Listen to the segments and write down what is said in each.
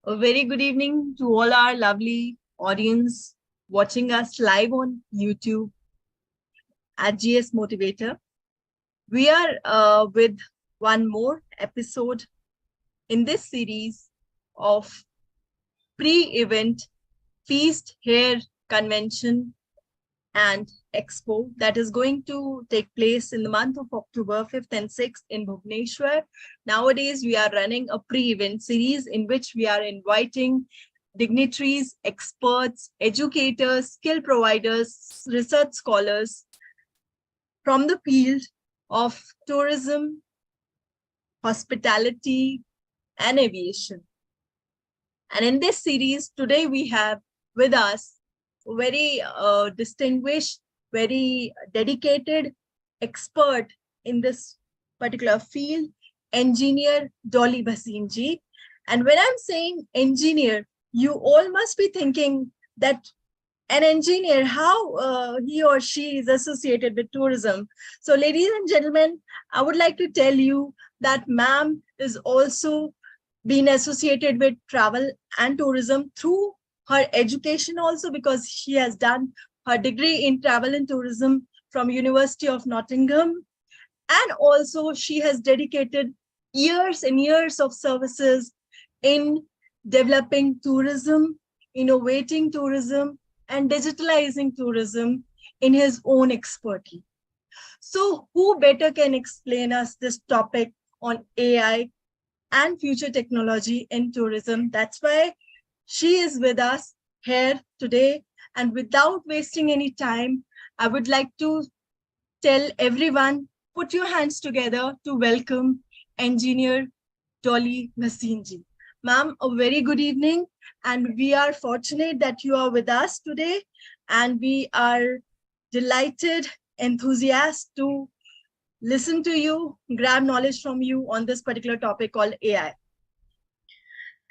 A very good evening to all our lovely audience watching us live on YouTube at GS Motivator. We are with one more episode in this series of pre-event feast hair convention and expo that is going to take place in the month of October 5th and 6th in Bhubaneswar. Nowadays, we are running a pre-event series in which we are inviting dignitaries, experts, educators, skill providers, research scholars from the field of tourism, hospitality, and aviation. And in this series, today we have with us very distinguished, very dedicated expert in this particular field, engineer Dolly Bhasin ji. And when I'm saying engineer, you all must be thinking that an engineer, how he or she is associated with tourism. So ladies and gentlemen, I would like to tell you that ma'am is also been associated with travel and tourism through her education also, because she has done her degree in travel and tourism from University of Nottingham. And also she has dedicated years and years of services in developing tourism, innovating tourism, and digitalizing tourism in his own expertise. So who better can explain us this topic on AI and future technology in tourism? That's why she is with us here today. And without wasting any time, I would like to tell everyone, put your hands together to welcome engineer Dolly Bhasin ji. Ma'am, a very good evening. And we are fortunate that you are with us today. And we are delighted, enthusiastic to listen to you, grab knowledge from you on this particular topic called AI.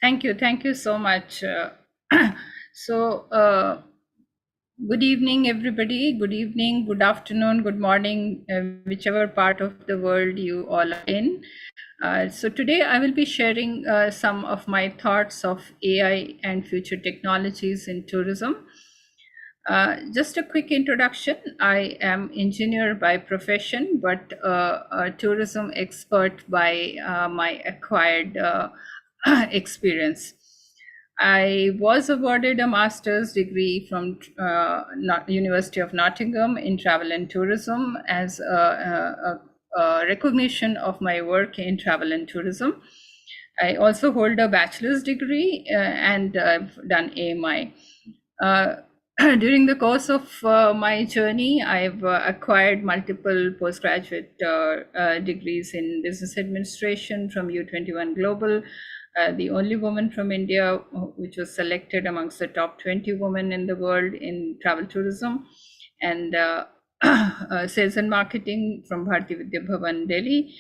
Thank you so much. Good evening, everybody. Good evening, good afternoon, good morning, whichever part of the world you all are in. So today I will be sharing some of my thoughts of AI and future technologies in tourism. Just a quick introduction. I am engineer by profession, but a tourism expert by my acquired experience. I was awarded a master's degree from University of Nottingham in travel and tourism as a recognition of my work in travel and tourism. I also hold a bachelor's degree and I've done AMI. During the course of my journey, I've acquired multiple postgraduate degrees in business administration from U21 Global, the only woman from India which was selected amongst the top 20 women in the world in travel tourism, and sales and marketing from Bharati Vidya Bhavan, Delhi.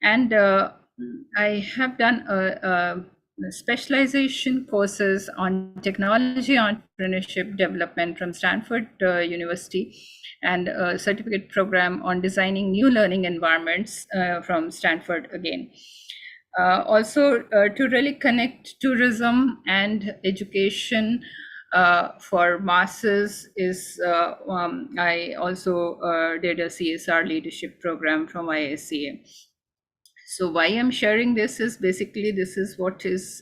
And I have done a specialization courses on technology entrepreneurship development from Stanford University, and a certificate program on designing new learning environments from Stanford again. Also, to really connect tourism and education for masses is I also did a CSR leadership program from ISCA. So why I'm sharing this is basically this is what is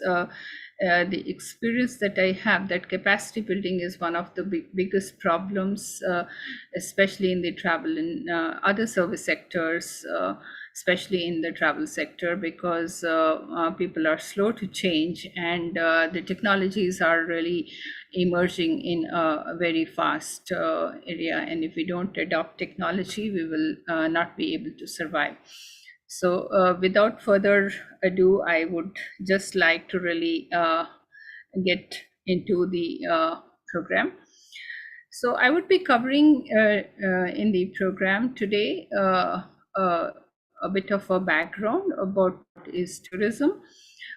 the experience that I have, that capacity building is one of the biggest problems, especially in the travel and other service sectors, especially in the travel sector, because people are slow to change, and the technologies are really emerging in a very fast area. And if we don't adopt technology, we will not be able to survive. So without further ado, I would just like to really get into the program. So I would be covering in the program today a bit of a background about what is tourism,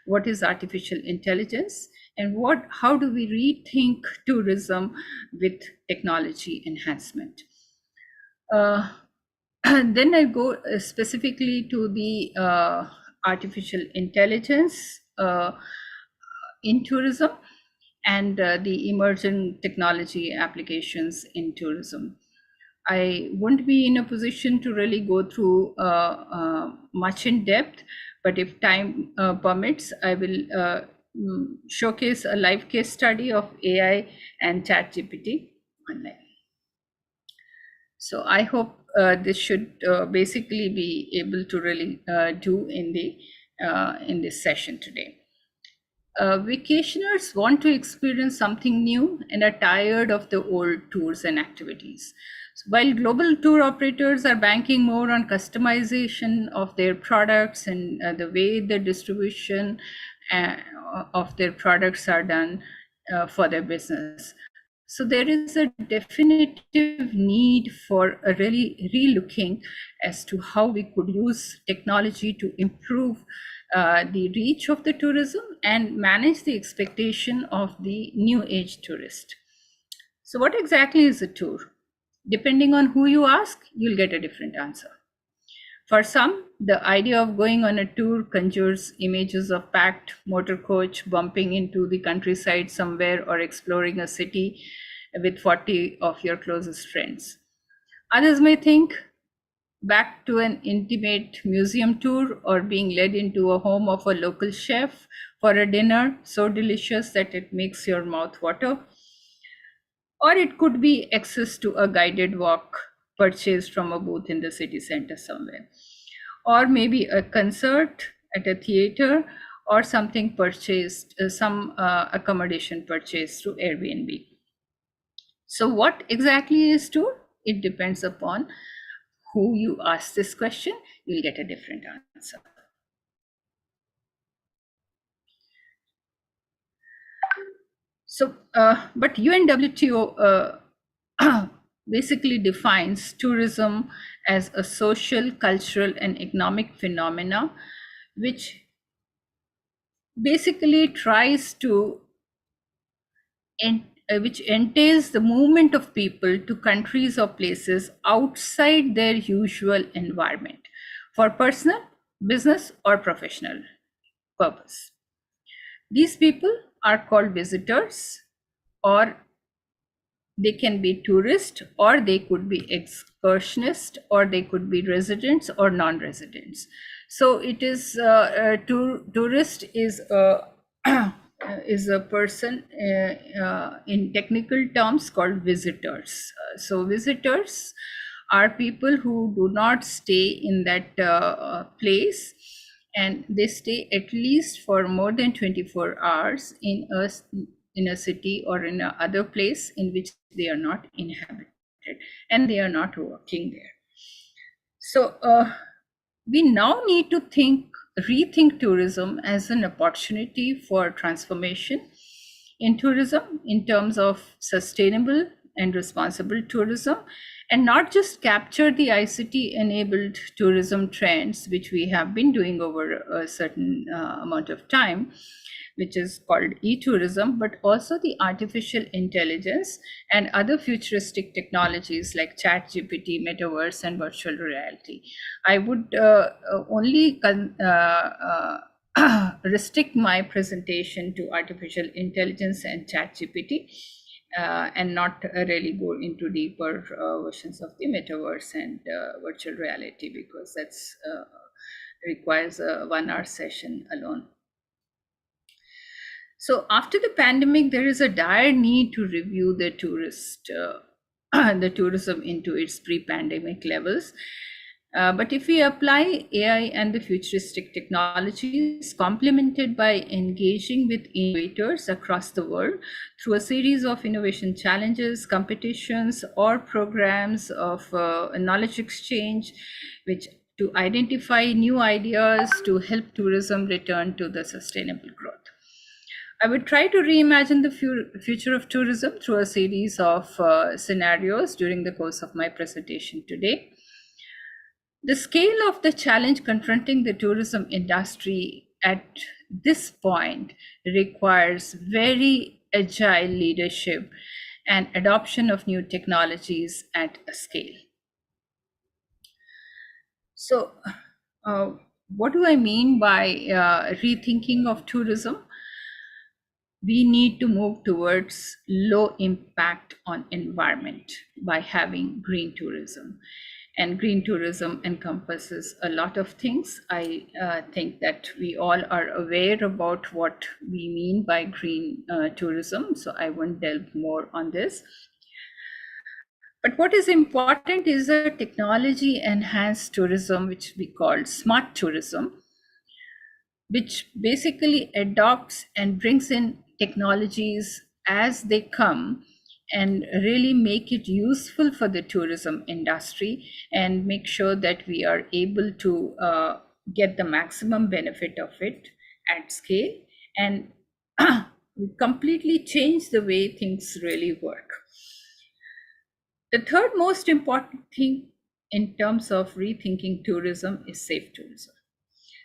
what is artificial intelligence, and how do we rethink tourism with technology enhancement. Then I go specifically to the artificial intelligence. in tourism, and the emerging technology applications in tourism. I won't be in a position to really go through much in depth, but if time permits, I will showcase a live case study of AI and ChatGPT online. So I hope this should basically be able to really do in this session today. Vacationers want to experience something new and are tired of the old tours and activities. So while global tour operators are banking more on customization of their products and the way the distribution of their products are done for their business. So there is a definitive need for a really relooking as to how we could use technology to improve the reach of the tourism and manage the expectation of the new age tourist. So what exactly is a tour? Depending on who you ask, you'll get a different answer. For some, the idea of going on a tour conjures images of packed motor coach bumping into the countryside somewhere or exploring a city with 40 of your closest friends. Others may think back to an intimate museum tour or being led into a home of a local chef for a dinner so delicious that it makes your mouth water. Or it could be access to a guided walk purchased from a booth in the city center somewhere. Or maybe a concert at a theater or something purchased, some accommodation purchased through Airbnb. So what exactly is tour? It depends upon who you ask this question, you'll get a different answer. So, but UNWTO basically defines tourism as a social, cultural, and economic phenomena, which basically tries to which entails the movement of people to countries or places outside their usual environment for personal, business, or professional purpose. These people are called visitors, or they can be tourist, or they could be excursionist, or they could be residents or non-residents. So it is tourist is a is a person in technical terms called visitors. So visitors are people who do not stay in that place, and they stay at least for more than 24 hours in a city or in a other place in which they are not inhabited and they are not working there. So we now need to rethink tourism as an opportunity for transformation in tourism in terms of sustainable and responsible tourism, and not just capture the ICT enabled tourism trends, which we have been doing over a certain amount of time, which is called e-tourism, but also the artificial intelligence and other futuristic technologies like ChatGPT, metaverse, and virtual reality. I would only restrict my presentation to artificial intelligence and ChatGPT, and not really go into deeper versions of the metaverse and virtual reality, because that's requires a 1-hour session alone. So after the pandemic, there is a dire need to review the tourism into its pre-pandemic levels. But if we apply AI and the futuristic technologies, complemented by engaging with innovators across the world through a series of innovation challenges, competitions, or programs of knowledge exchange, which to identify new ideas to help tourism return to the sustainable growth. I would try to reimagine the future of tourism through a series of scenarios during the course of my presentation today. The scale of the challenge confronting the tourism industry at this point requires very agile leadership and adoption of new technologies at a scale. So, what do I mean by rethinking of tourism? we need to move towards low impact on environment by having green tourism. And green tourism encompasses a lot of things. I think that we all are aware about what we mean by green tourism, so I won't delve more on this. But what is important is a technology enhanced tourism, which we call smart tourism, which basically adopts and brings in technologies as they come and really make it useful for the tourism industry and make sure that we are able to get the maximum benefit of it at scale and completely change the way things really work. The third most important thing in terms of rethinking tourism is safe tourism.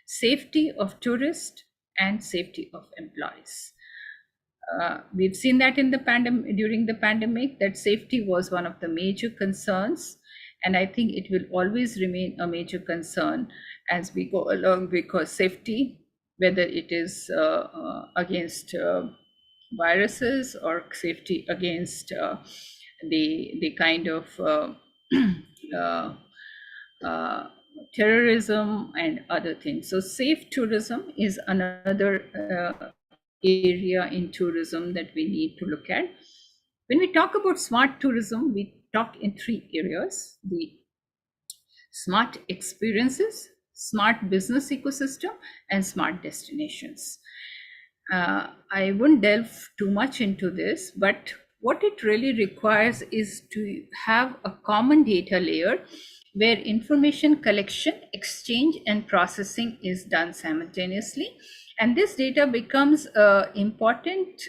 Safety of tourists and safety of employees. We've seen that in the during the pandemic, that safety was one of the major concerns, and I think it will always remain a major concern as we go along, because safety, whether it is against viruses or safety against the kind of uh, uh, terrorism and other things. So safe tourism is another area in tourism that we need to look at. When we talk about smart tourism, we talk in three areas: the smart experiences, smart business ecosystem, and smart destinations. I wouldn't delve too much into this, but what it really requires is to have a common data layer where information collection, exchange, and processing is done simultaneously. And this data becomes an important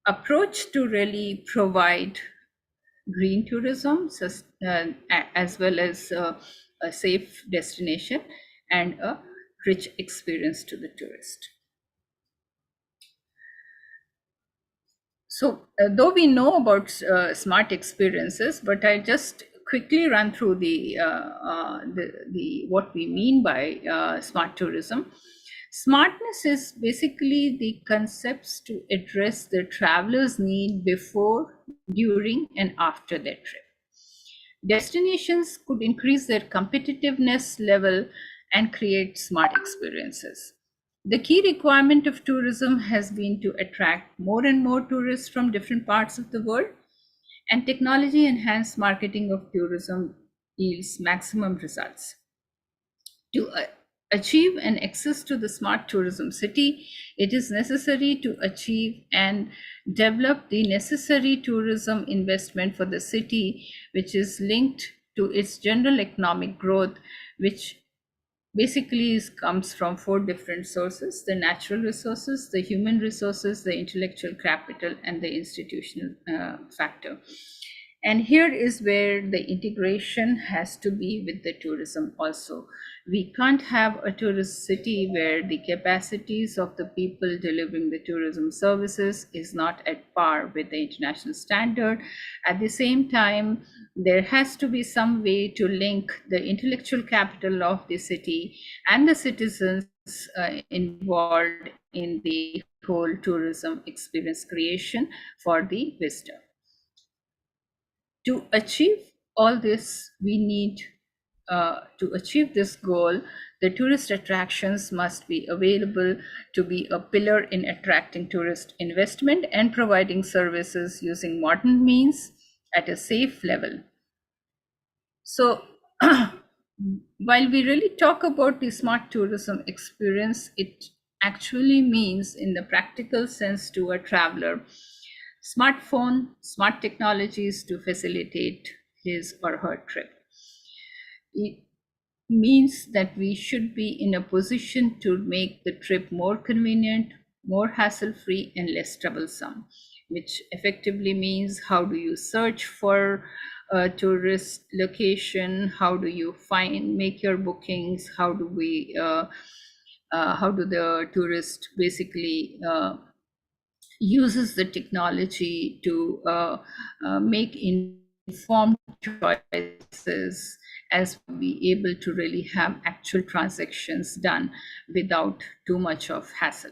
approach to really provide green tourism, as well as a safe destination and a rich experience to the tourist. So though we know about smart experiences, but I just quickly run through the what we mean by smart tourism. Smartness is basically the concepts to address the traveler's need before, during, and after their trip. Destinations could increase their competitiveness level and create smart experiences. The key requirement of tourism has been to attract more and more tourists from different parts of the world, and technology enhanced marketing of tourism yields maximum results. To achieve an access to the smart tourism city, it is necessary to achieve and develop the necessary tourism investment for the city, which is linked to its general economic growth, which basically comes from four different sources: the natural resources, the human resources, the intellectual capital, and the institutional factor. And here is where the integration has to be with the tourism also. We can't have a tourist city where the capacities of the people delivering the tourism services is not at par with the international standard. At the same time, there has to be some way to link the intellectual capital of the city and the citizens involved in the whole tourism experience creation for the visitor. To achieve all this, we need to achieve this goal, the tourist attractions must be available to be a pillar in attracting tourist investment and providing services using modern means at a safe level. So while we really talk about the smart tourism experience, it actually means in the practical sense to a traveler smartphone, smart technologies to facilitate his or her trip. It means that we should be in a position to make the trip more convenient, more hassle-free, and less troublesome, which effectively means how do you search for a tourist location, how do you make your bookings, how do the tourist basically uses the technology to make informed choices as be able to really have actual transactions done without too much of hassle.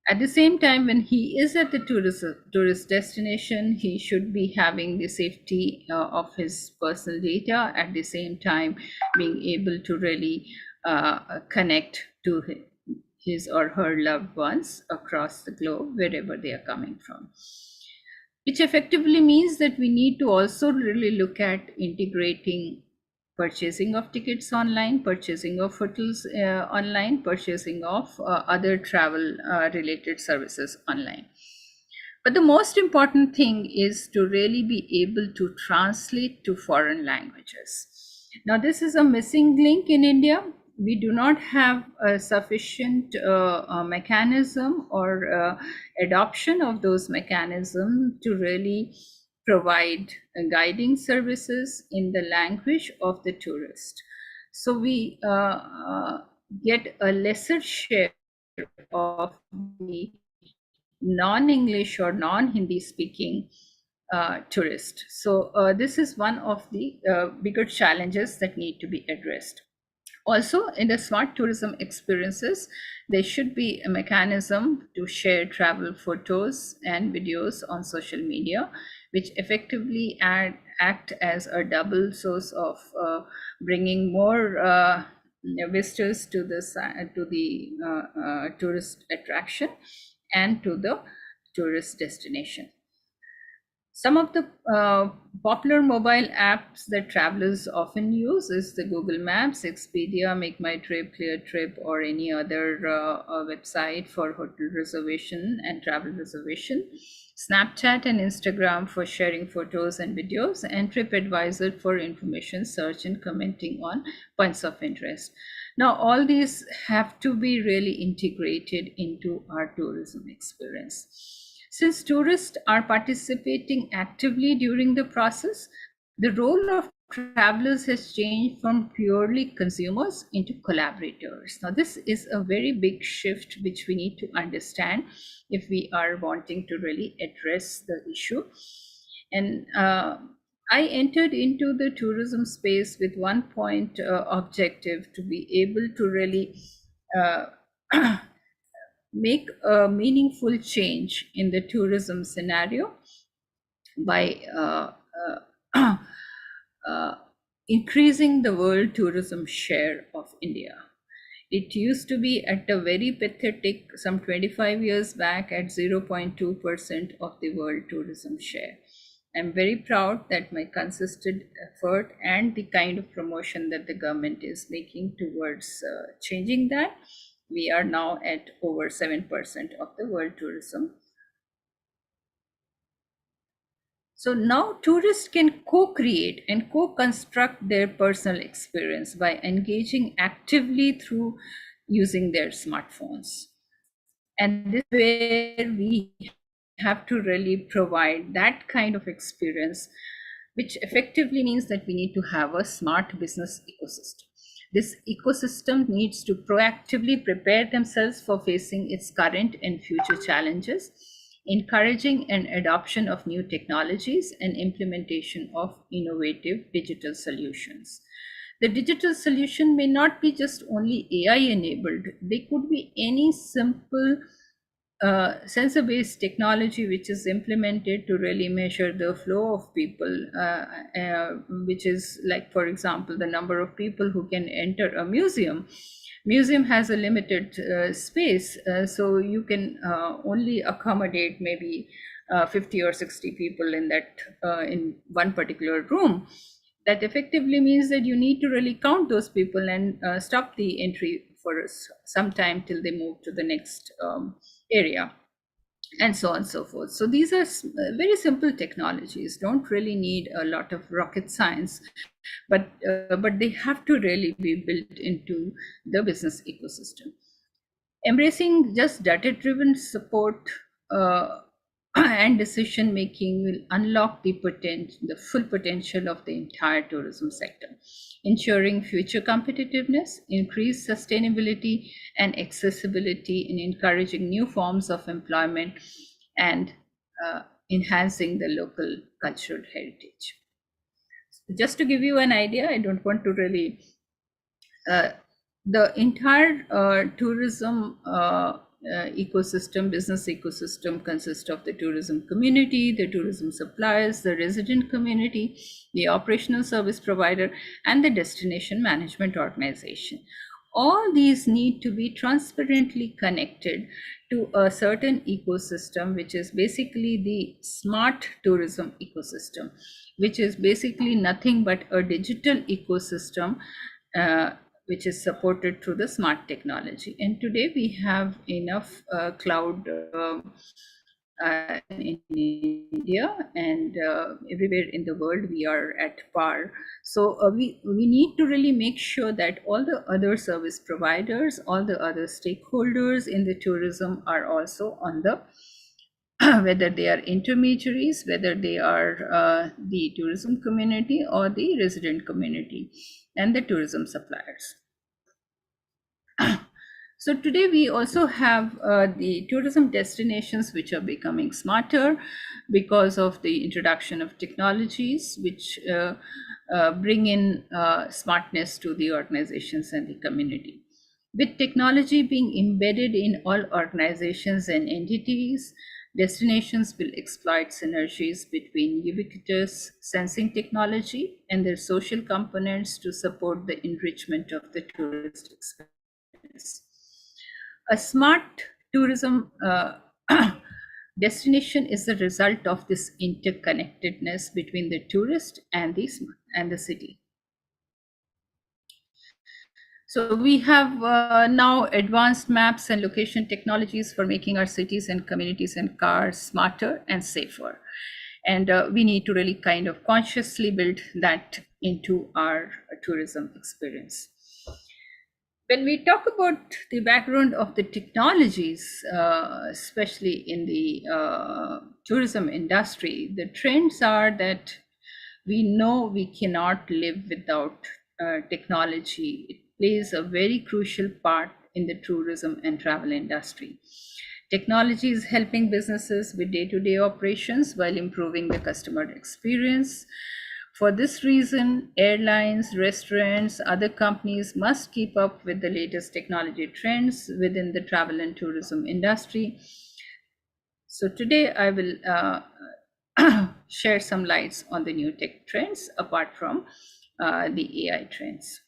At the same time, when he is at the tourist destination, he should be having the safety of his personal data, at the same time being able to really connect to his or her loved ones across the globe, wherever they are coming from. Which effectively means that we need to also really look at integrating purchasing of tickets online, purchasing of hotels online, purchasing of other travel related services online. But the most important thing is to really be able to translate to foreign languages. Now, this is a missing link in India. We do not have a sufficient mechanism or adoption of those mechanisms to really provide guiding services in the language of the tourist. So we get a lesser share of the non-English or non-Hindi speaking tourist. So this is one of the bigger challenges that need to be addressed. Also, in the smart tourism experiences, there should be a mechanism to share travel photos and videos on social media, which effectively act as a double source of bringing more visitors to the tourist attraction and to the tourist destination. Some of the popular mobile apps that travelers often use is the Google Maps, Expedia, Make My Trip, Clear Trip, or any other website for hotel reservation and travel reservation. Snapchat and Instagram for sharing photos and videos, and TripAdvisor for information search and commenting on points of interest. Now, all these have to be really integrated into our tourism experience. Since tourists are participating actively during the process, the role of travelers has changed from purely consumers into collaborators. Now, this is a very big shift which we need to understand if we are wanting to really address the issue. And I entered into the tourism space with one point objective to be able to really make a meaningful change in the tourism scenario by increasing the world tourism share of India. It used to be at a very pathetic, some 25 years back, at 0.2% of the world tourism share. I'm very proud that my consistent effort and the kind of promotion that the government is making towards changing that, we are now at over 7% of the world tourism. So now tourists can co-create and co-construct their personal experience by engaging actively through using their smartphones. And this is where we have to really provide that kind of experience, which effectively means that we need to have a smart business ecosystem. This ecosystem needs to proactively prepare themselves for facing its current and future challenges, encouraging an adoption of new technologies and implementation of innovative digital solutions. The digital solution may not be just only AI enabled, they could be any simple sensor-based technology which is implemented to really measure the flow of people, which is like, for example, the number of people who can enter a museum. Museum has a limited space, so you can only accommodate maybe 50 or 60 people in that in one particular room. That effectively means that you need to really count those people and stop the entry for some time till they move to the next area, and so on and so forth. So these are very simple technologies, don't really need a lot of rocket science, but they have to really be built into the business ecosystem. Embracing just data-driven support and decision making will unlock the full potential of the entire tourism sector, ensuring future competitiveness, increased sustainability and accessibility, in encouraging new forms of employment and enhancing the local cultural heritage. Just to give you an idea, I don't want to really the entire tourism ecosystem, business ecosystem consists of the tourism community, the tourism suppliers, the resident community, the operational service provider, and the destination management organization. All these need to be transparently connected to a certain ecosystem, which is basically the smart tourism ecosystem, which is basically nothing but a digital ecosystem which is supported through the smart technology. And today we have enough cloud in India and everywhere in the world we are at par. So we need to really make sure that all the other service providers, all the other stakeholders in the tourism are also on the whether they are intermediaries, whether they are the tourism community or the resident community and the tourism suppliers. So today we also have the tourism destinations which are becoming smarter because of the introduction of technologies which bring in smartness to the organizations and the community. With technology being embedded in all organizations and entities, destinations will exploit synergies between ubiquitous sensing technology and their social components to support the enrichment of the tourist experience. A smart tourism destination is the result of this interconnectedness between the tourist and the city. So we have now advanced maps and location technologies for making our cities and communities and cars smarter and safer. And we need to really kind of consciously build that into our tourism experience. When we talk about the background of the technologies, especially in the tourism industry, the trends are that we know we cannot live without technology. It plays a very crucial part in the tourism and travel industry. Technology is helping businesses with day-to-day operations while improving the customer experience. For this reason, airlines, restaurants, other companies must keep up with the latest technology trends within the travel and tourism industry. So today I will share some lights on the new tech trends apart from the AI trends.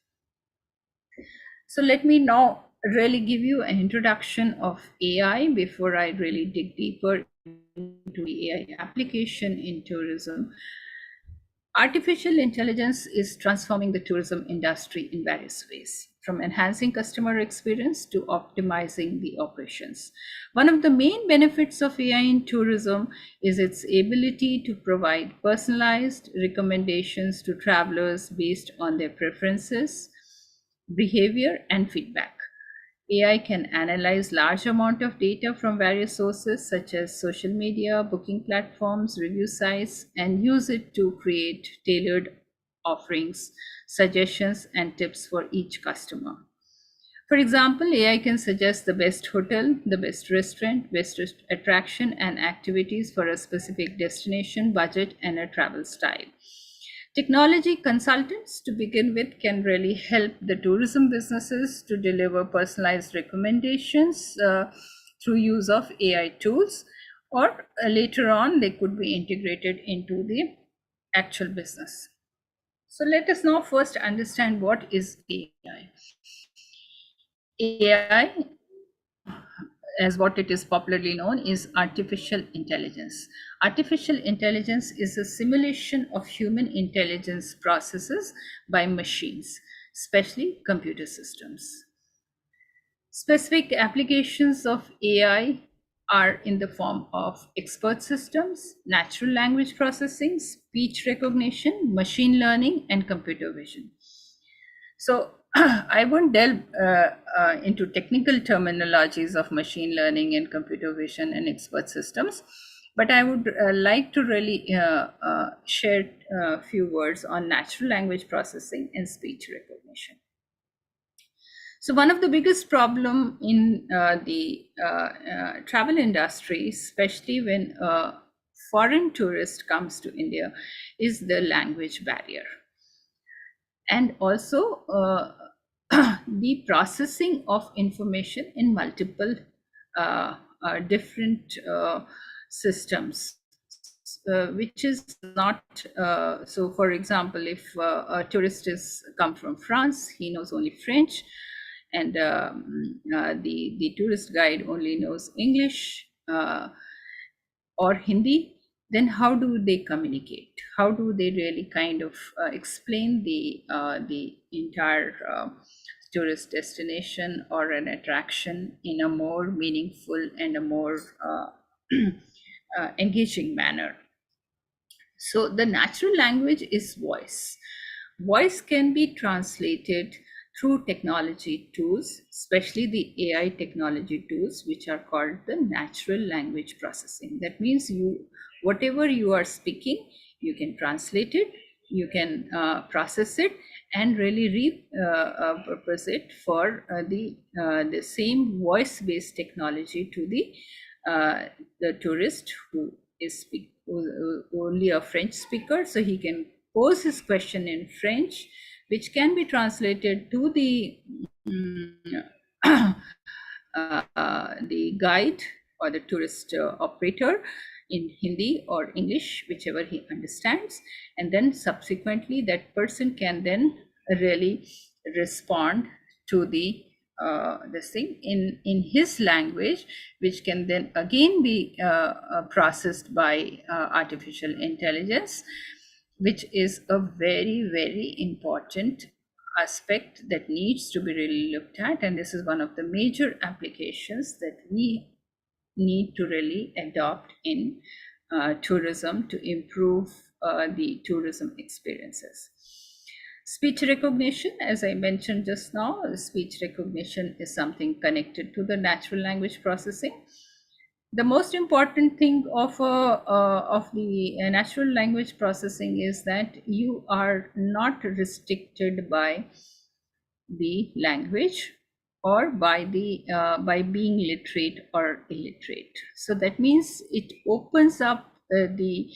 So let me now really give you an introduction of AI before I really dig deeper into the AI application in tourism. Artificial intelligence is transforming the tourism industry in various ways, from enhancing customer experience to optimizing the operations. One of the main benefits of AI in tourism is its ability to provide personalized recommendations to travelers based on their preferences, behavior, and feedback. AI can analyze large amount of data from various sources such as social media, booking platforms, review sites, and use it to create tailored offerings, suggestions, and tips for each customer. For example, AI can suggest the best hotel, the best restaurant, best attraction, and activities for a specific destination, budget, and a travel style. Technology consultants, to begin with, can really help the tourism businesses to deliver personalized recommendations through use of AI tools, or later on, they could be integrated into the actual business. So let us now first understand what is AI. AI, as what it is popularly known, is artificial intelligence. Artificial intelligence is a simulation of human intelligence processes by machines, especially computer systems. Specific applications of AI are in the form of expert systems, natural language processing, speech recognition, machine learning, and computer vision. So I won't delve into technical terminologies of machine learning and computer vision and expert systems, but I would like to really share a few words on natural language processing and speech recognition. So one of the biggest problem in the travel industry, especially when a foreign tourist comes to India, is the language barrier. and also the processing of information in multiple different systems, which is not so. For example, if a tourist is come from France, he knows only French, and the tourist guide only knows English or Hindi. Then how do they communicate? How do they really kind of explain the entire tourist destination or an attraction in a more meaningful and a more engaging manner? So the natural language is voice. Voice can be translated through technology tools, especially the AI technology tools, which are called the natural language processing. That means whatever you are speaking, you can translate it, you can process it, and really repurpose it for the same voice-based technology to the tourist who is only a French speaker, so he can pose his question in French, which can be translated to the guide or the tourist operator in Hindi or English, whichever he understands, and then subsequently that person can then really respond to this thing in his language, which can then again be processed by artificial intelligence, which is a very, very important aspect that needs to be really looked at. And this is one of the major applications that we need to really adopt in tourism to improve the tourism experiences. Speech recognition, as I mentioned just now, speech recognition is something connected to the natural language processing. The most important thing of the natural language processing is that you are not restricted by the language or by being literate or illiterate. So that means it opens up the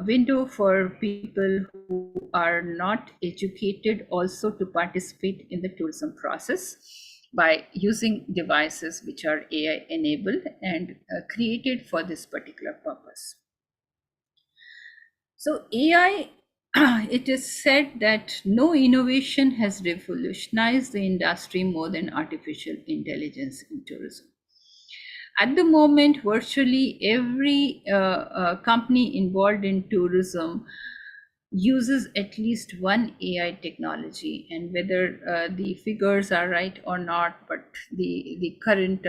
window for people who are not educated also to participate in the tourism process by using devices which are AI enabled and created for this particular purpose. So AI, it is said that no innovation has revolutionized the industry more than artificial intelligence in tourism. At the moment, virtually every company involved in tourism uses at least one AI technology, and whether the figures are right or not, but the current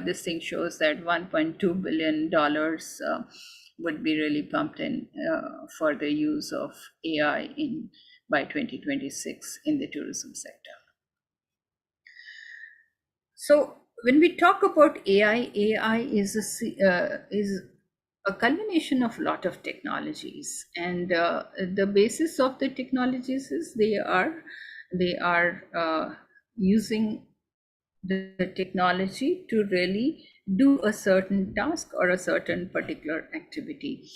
this thing shows that $1.2 billion would be really pumped in for the use of AI in by 2026 in the tourism sector. So when we talk about AI is a culmination of a lot of technologies, and the basis of the technologies is they are using the technology to really do a certain task or a certain particular activity,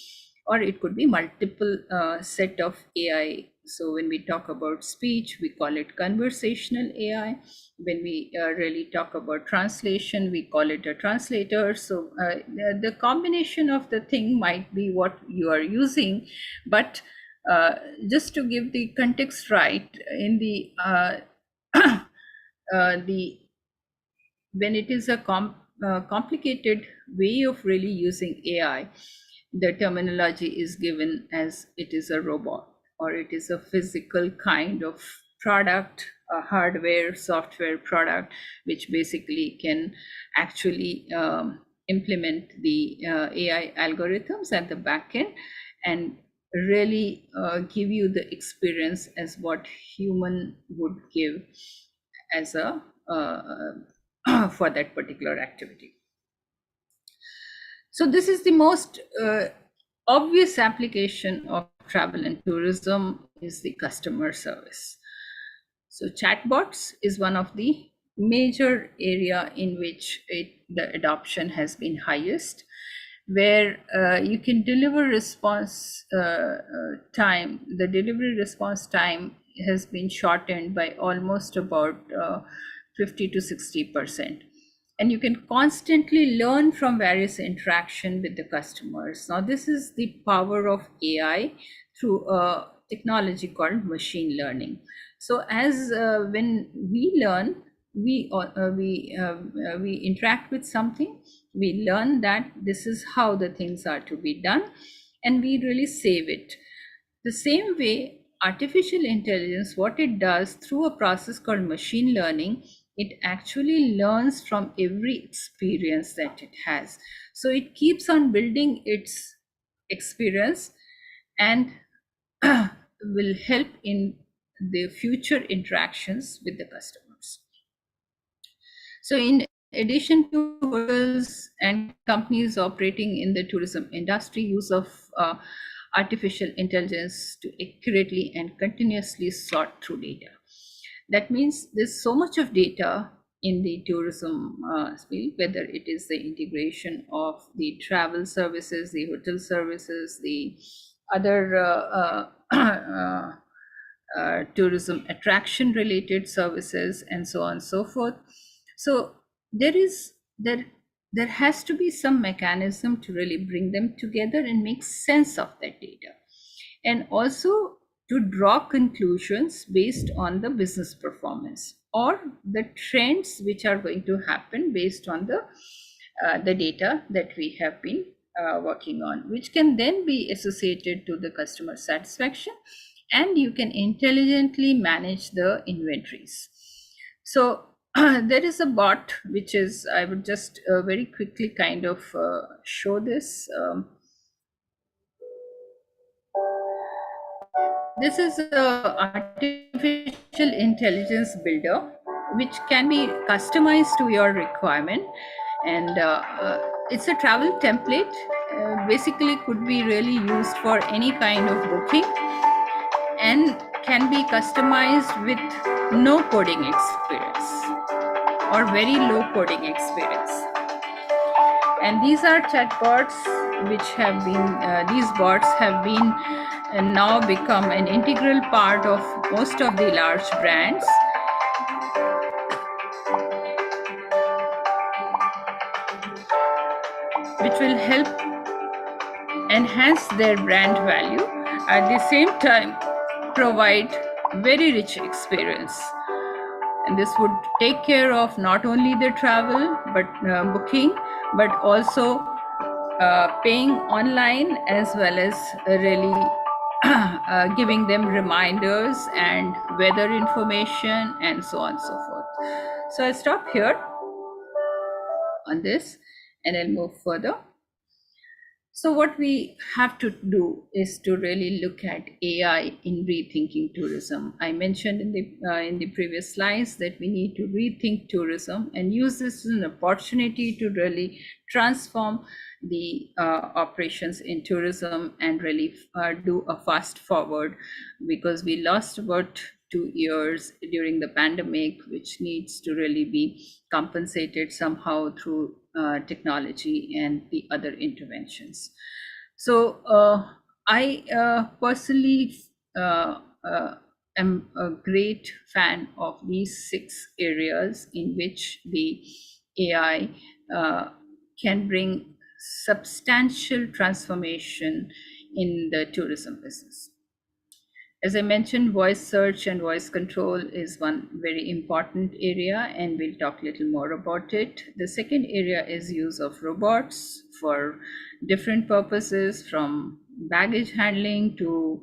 or it could be multiple set of AI. So when we talk about speech, we call it conversational AI. When we really talk about translation, we call it a translator. So the combination of the thing might be what you are using, but just to give the context right, in the when it is a complicated way of really using AI, the terminology is given as it is a robot or it is a physical kind of product, a hardware, software product, which basically can actually implement the AI algorithms at the back end and really give you the experience as what human would give as a for that particular activity. So this is the most obvious application of travel and tourism is the customer service. So chatbots is one of the major area in which the adoption has been highest, where you can deliver response time. The delivery response time has been shortened by almost about 50 to 60%. And you can constantly learn from various interaction with the customers. Now, this is the power of AI through a technology called machine learning. So, as when we learn, we interact with something, we learn that this is how the things are to be done, and we really save it. The same way, artificial intelligence, what it does through a process called machine learning, it actually learns from every experience that it has. So it keeps on building its experience and will help in the future interactions with the customers. So in addition to hotels and companies operating in the tourism industry, use of artificial intelligence to accurately and continuously sort through data. That means there's so much of data in the tourism field, whether it is the integration of the travel services, the hotel services, the other tourism attraction related services, and so on and so forth. So there has to be some mechanism to really bring them together and make sense of that data, and also to draw conclusions based on the business performance or the trends which are going to happen based on the data that we have been working on, which can then be associated to the customer satisfaction, and you can intelligently manage the inventories. So there is a bot which is, I would just very quickly kind of show this. This is a artificial intelligence builder which can be customized to your requirement, and it's a travel template. Basically could be really used for any kind of booking and can be customized with no coding experience or very low coding experience. And these are chatbots which have been, these bots have been now become an integral part of most of the large brands. Which will help enhance their brand value, at the same time provide very rich experience. And this would take care of not only the travel but booking, but also paying online, as well as really giving them reminders and weather information and so on and so forth. So I'll stop here on this and I'll move further. So what we have to do is to really look at AI in rethinking tourism. I mentioned in the previous slides that we need to rethink tourism and use this as an opportunity to really transform the operations in tourism and really do a fast forward, because we lost about 2 years during the pandemic, which needs to really be compensated somehow through technology and the other interventions. So I personally am a great fan of these 6 areas in which the AI can bring substantial transformation in the tourism business. As I mentioned, voice search and voice control is one very important area, and we'll talk a little more about it. The second area is use of robots for different purposes, from baggage handling to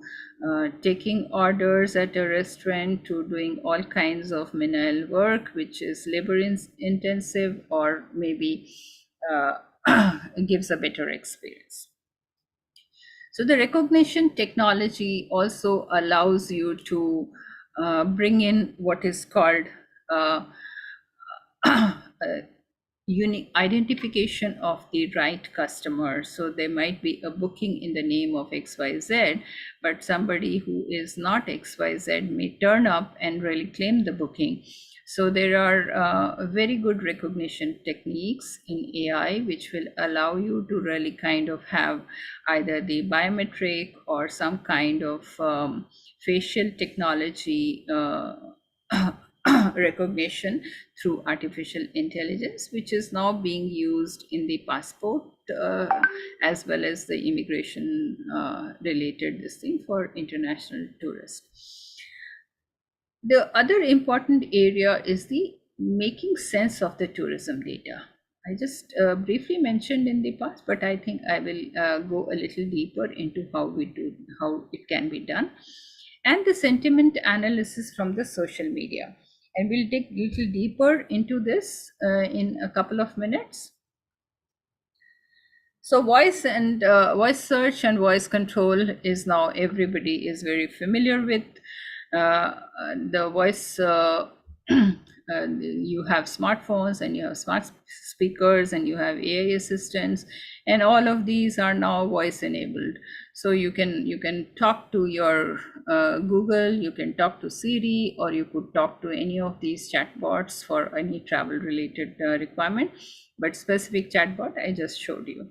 taking orders at a restaurant, to doing all kinds of menial work, which is labor intensive or maybe gives a better experience. So the recognition technology also allows you to bring in what is called unique identification of the right customer. So there might be a booking in the name of XYZ, but somebody who is not XYZ may turn up and really claim the booking. So there are very good recognition techniques in AI which will allow you to really kind of have either the biometric or some kind of facial technology recognition through artificial intelligence, which is now being used in the passport as well as the immigration related this thing for international tourists. The other important area is the making sense of the tourism data. I just briefly mentioned in the past, but I think I will go a little deeper into how it can be done, and the sentiment analysis from the social media. And we'll dig a little deeper into this in a couple of minutes. So voice search and voice control is now everybody is very familiar with. The voice you have smartphones and you have smart speakers and you have AI assistants, and all of these are now voice enabled. So you can talk to your Google, you can talk to Siri, or you could talk to any of these chatbots for any travel related requirement. But specific chatbot I just showed you.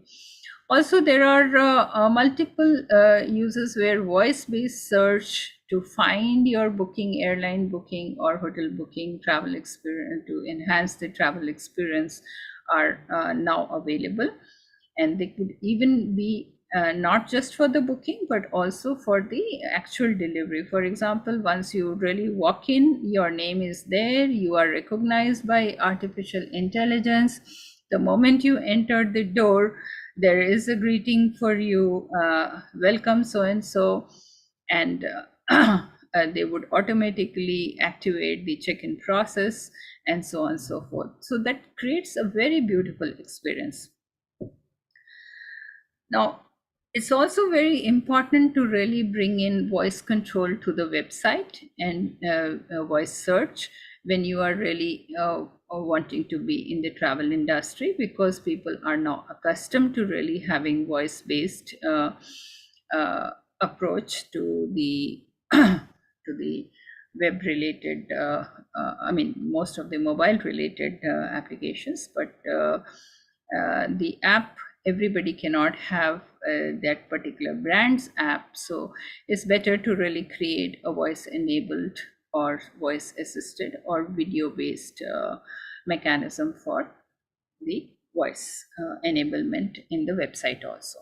Also, there are multiple uses where voice-based search to find your booking, airline booking or hotel booking, travel experience, to enhance the travel experience are now available. And they could even be not just for the booking, but also for the actual delivery. For example, once you really walk in, your name is there, you are recognized by artificial intelligence. The moment you enter the door, there is a greeting for you, welcome so and so, and they would automatically activate the check-in process and so on and so forth. So that creates a very beautiful experience. Now, it's also very important to really bring in voice control to the website and voice search when you are really wanting to be in the travel industry, because people are now accustomed to really having voice-based approach to the to the web-related, I mean, most of the mobile-related applications, but the app, everybody cannot have that particular brand's app. So it's better to really create a voice enabled or voice assisted or video based mechanism for the voice enablement in the website also.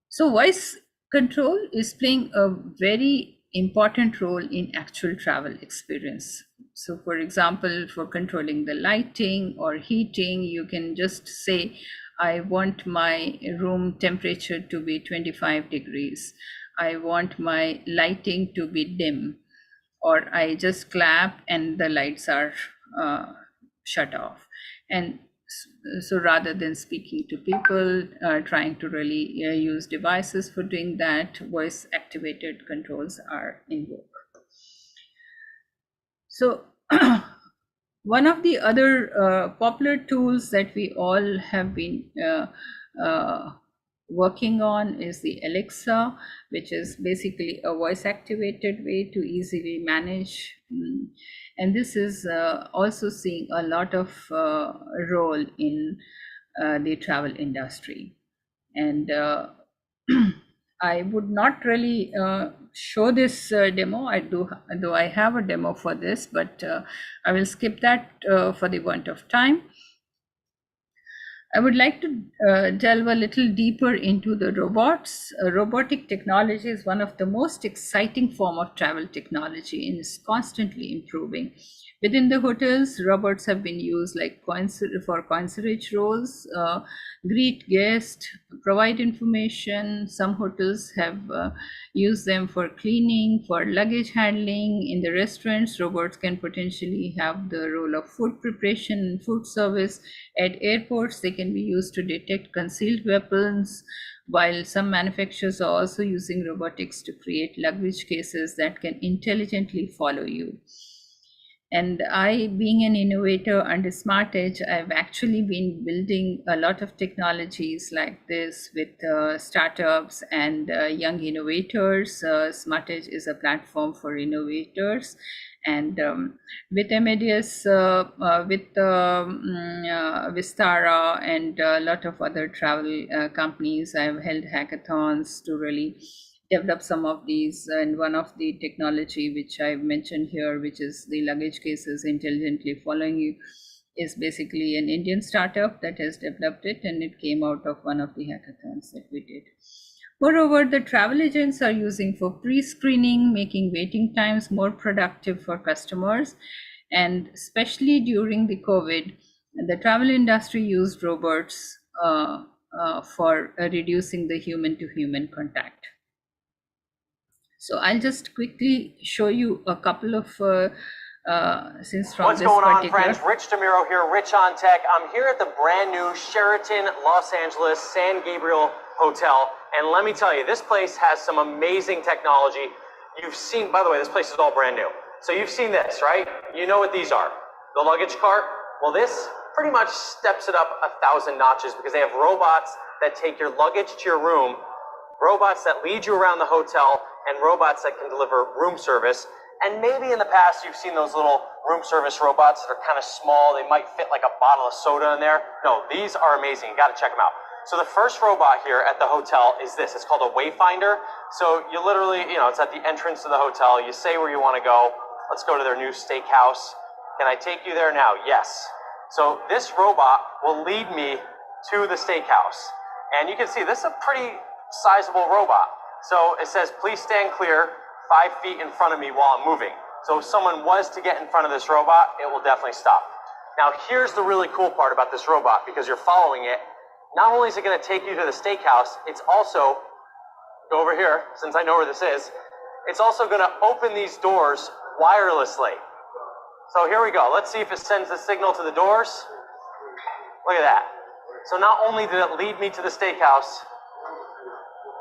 So voice control is playing a very important role in actual travel experience. So for example, for controlling the lighting or heating, you can just say, I want my room temperature to be 25 degrees. I want my lighting to be dim, or I just clap and the lights are shut off. And so rather than speaking to people, trying to really use devices for doing that, voice activated controls are in vogue. So one of the other popular tools that we all have been working on is the Alexa, which is basically a voice activated way to easily manage. And this is also seeing a lot of role in the travel industry. And I would not really show this demo. Though I have a demo for this, but I will skip that for the want of time. I would like to delve a little deeper into the robots. Robotic technology is one of the most exciting form of travel technology and is constantly improving. Within the hotels, robots have been used like for concierge roles, greet guests, provide information. Some hotels have used them for cleaning, for luggage handling. In the restaurants, robots can potentially have the role of food preparation and food service. At airports, they can be used to detect concealed weapons, while some manufacturers are also using robotics to create luggage cases that can intelligently follow you. And I, being an innovator under SmartEdge, I've actually been building a lot of technologies like this with startups and young innovators. SmartEdge is a platform for innovators. And with Amadeus, with Vistara and a lot of other travel companies, I've held hackathons to really developed some of these, and one of the technology which I've mentioned here, which is the luggage cases intelligently following you, is basically an Indian startup that has developed it, and it came out of one of the hackathons that we did. Moreover, the travel agents are using for pre-screening, making waiting times more productive for customers, and especially during the COVID, the travel industry used robots for reducing the human-to-human contact. So I'll just quickly show you a couple of since from What's this going on, particular... friends? Rich DeMiro here, Rich on Tech. I'm here at the brand new Sheraton Los Angeles San Gabriel Hotel, and let me tell you, this place has some amazing technology. You've seen, by the way, this place is all brand new. So you've seen this, right? You know what these are. The luggage cart. Well, this pretty much steps it up 1,000 notches because they have robots that take your luggage to your room, robots that lead you around the hotel, and robots that can deliver room service. And maybe in the past you've seen those little room service robots that are kind of small. They might fit like a bottle of soda in there. No, these are amazing. You got to check them out. So the first robot here at the hotel is this. It's called a Wayfinder. So you literally, it's at the entrance to the hotel. You say where you want to go. Let's go to their new steakhouse. Can I take you there now? Yes. So this robot will lead me to the steakhouse. And you can see this is a pretty sizable robot. So it says, please stand clear 5 feet in front of me while I'm moving. So if someone was to get in front of this robot, it will definitely stop. Now here's the really cool part about this robot, because you're following it. Not only is it going to take you to the steakhouse, it's also, go over here, since I know where this is, it's also going to open these doors wirelessly. So here we go. Let's see if it sends the signal to the doors. Look at that. So not only did it lead me to the steakhouse,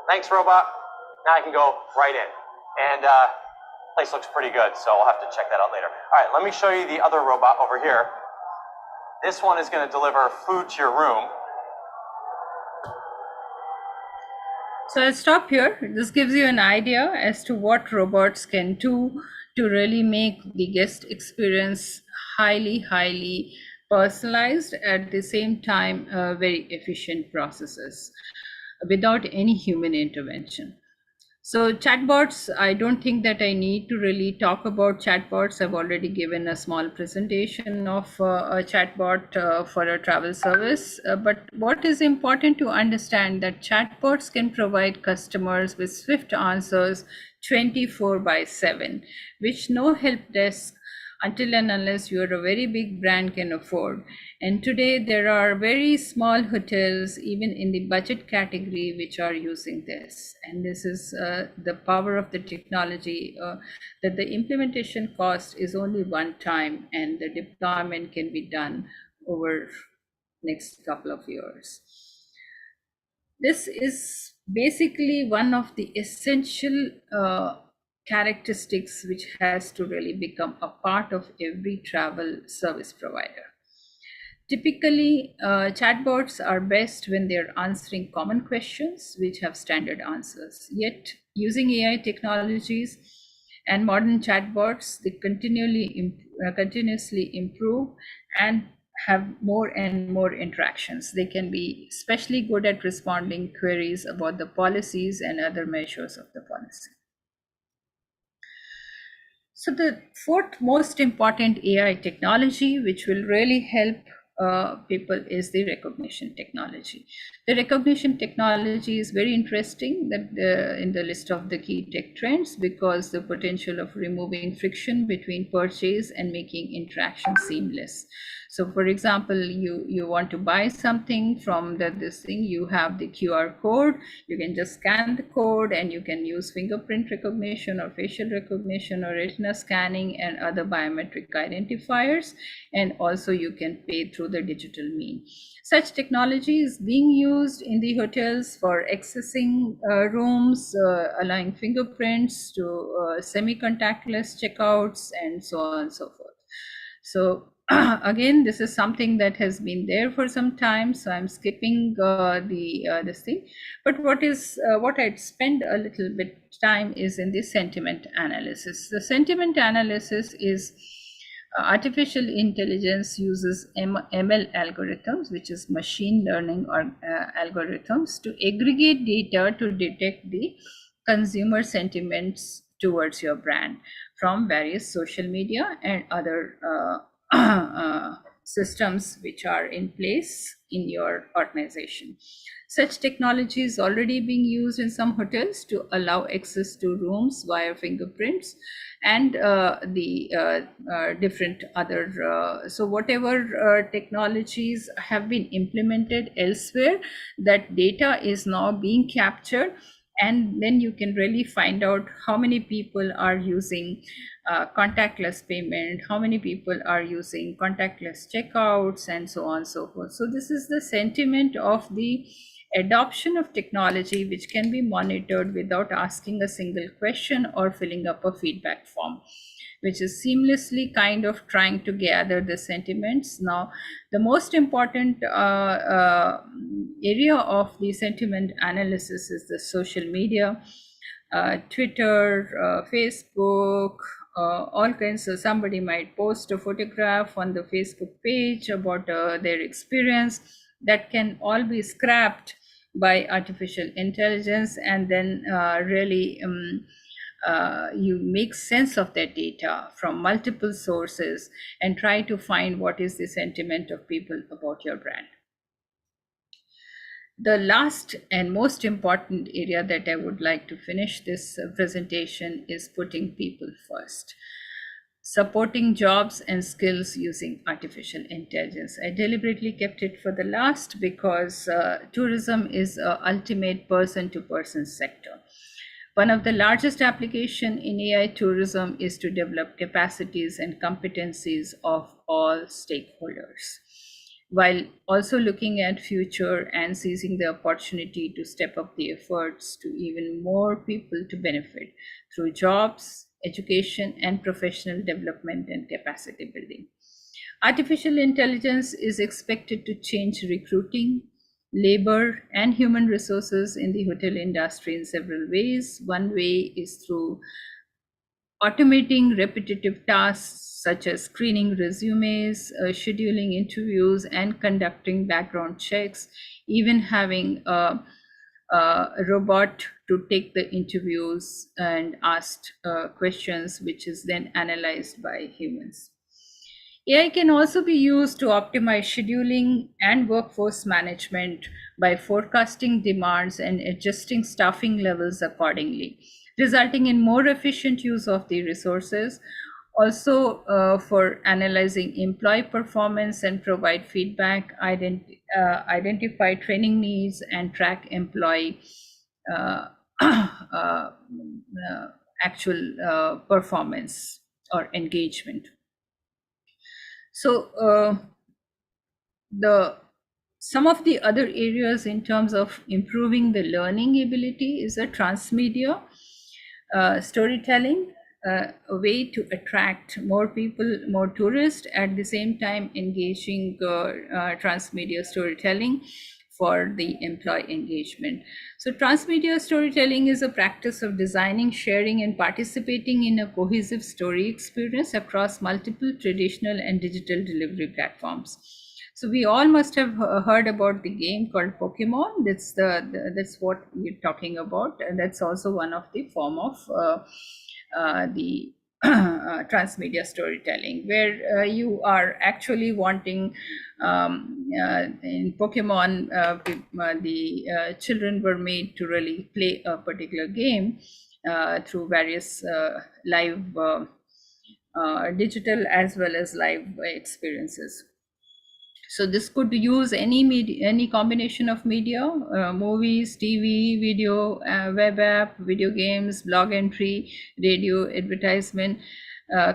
thanks robot, now I can go right in. And place looks pretty good, so I'll have to check that out later. All right, let me show you the other robot over here. This one is going to deliver food to your room. So I'll stop here. This gives you an idea as to what robots can do to really make the guest experience highly personalized, at the same time very efficient processes without any human intervention. So chatbots, I don't think that I need to really talk about chatbots. I've already given a small presentation of a chatbot for a travel service. But what is important to understand that chatbots can provide customers with swift answers 24/7, which no help desk until and unless you are a very big brand can afford. And today there are very small hotels, even in the budget category, which are using this. And this is the power of the technology, that the implementation cost is only one time and the deployment can be done over next couple of years. This is basically one of the essential characteristics which has to really become a part of every travel service provider. Typically, chatbots are best when they're answering common questions which have standard answers. Yet, using AI technologies and modern chatbots, they continuously improve and have more and more interactions. They can be especially good at responding queries about the policies and other measures of the policy. So the fourth most important AI technology, which will really help people, is the recognition technology. The recognition technology is very interesting that in the list of the key tech trends, because the potential of removing friction between purchase and making interaction seamless. So for example, you want to buy something from this thing, you have the QR code, you can just scan the code and you can use fingerprint recognition or facial recognition or retina scanning and other biometric identifiers, and also you can pay through the digital mean. Such technology is being used in the hotels for accessing rooms, allowing fingerprints to semi-contactless checkouts and so on and so forth. So again, this is something that has been there for some time, so I'm skipping this thing. But what I'd spend a little bit time is in the sentiment analysis. The sentiment analysis is artificial intelligence uses ML algorithms, which is machine learning or algorithms, to aggregate data to detect the consumer sentiments towards your brand from various social media and other systems which are in place in your organization. Such technology is already being used in some hotels to allow access to rooms via fingerprints and the different other. So whatever technologies have been implemented elsewhere, that data is now being captured, and then you can really find out how many people are using contactless payment, how many people are using contactless checkouts, and so on and so forth. So this is the sentiment of the adoption of technology, which can be monitored without asking a single question or filling up a feedback form, which is seamlessly kind of trying to gather the sentiments. Now, the most important area of the sentiment analysis is the social media, Twitter, Facebook, all kinds. So somebody might post a photograph on the Facebook page about their experience. That can all be scrapped by artificial intelligence, and then really you make sense of that data from multiple sources and try to find what is the sentiment of people about your brand. The last and most important area that I would like to finish this presentation is putting people first. Supporting jobs and skills using artificial intelligence. I deliberately kept it for the last because tourism is an ultimate person-to-person sector. One of the largest applications in AI tourism is to develop capacities and competencies of all stakeholders, while also looking at future and seizing the opportunity to step up the efforts to even more people to benefit through jobs, education, and professional development and capacity building. Artificial intelligence is expected to change recruiting, labor, and human resources in the hotel industry in several ways. One way is through automating repetitive tasks such as screening resumes, scheduling interviews, and conducting background checks, even having a robot to take the interviews and ask questions, which is then analyzed by humans. AI can also be used to optimize scheduling and workforce management by forecasting demands and adjusting staffing levels accordingly, resulting in more efficient use of the resources. Also, for analyzing employee performance and provide feedback, identify training needs, and track employee actual performance or engagement. So some of the other areas in terms of improving the learning ability is a transmedia storytelling, a way to attract more people, more tourists, at the same time engaging transmedia storytelling for the employee engagement. So transmedia storytelling is a practice of designing, sharing, and participating in a cohesive story experience across multiple traditional and digital delivery platforms. So we all must have heard about the game called Pokemon. That's what you're talking about. And that's also one of the form of the transmedia storytelling, where you are actually wanting in Pokemon, the children were made to really play a particular game through various live digital as well as live experiences. So this could use any media, any combination of media, movies, TV, video, web app, video games, blog entry, radio, advertisement,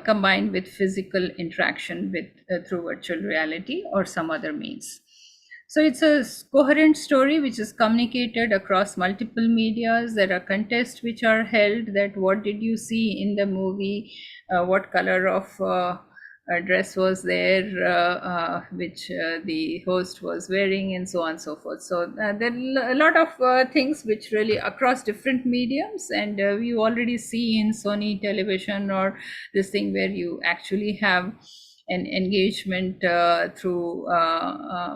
combined with physical interaction with through virtual reality or some other means. So it's a coherent story which is communicated across multiple medias. There are contests which are held, that what did you see in the movie, what color of dress was there, which the host was wearing, and so on and so forth. So there are a lot of things which really across different mediums, and you already see in Sony television or this thing where you actually have an engagement through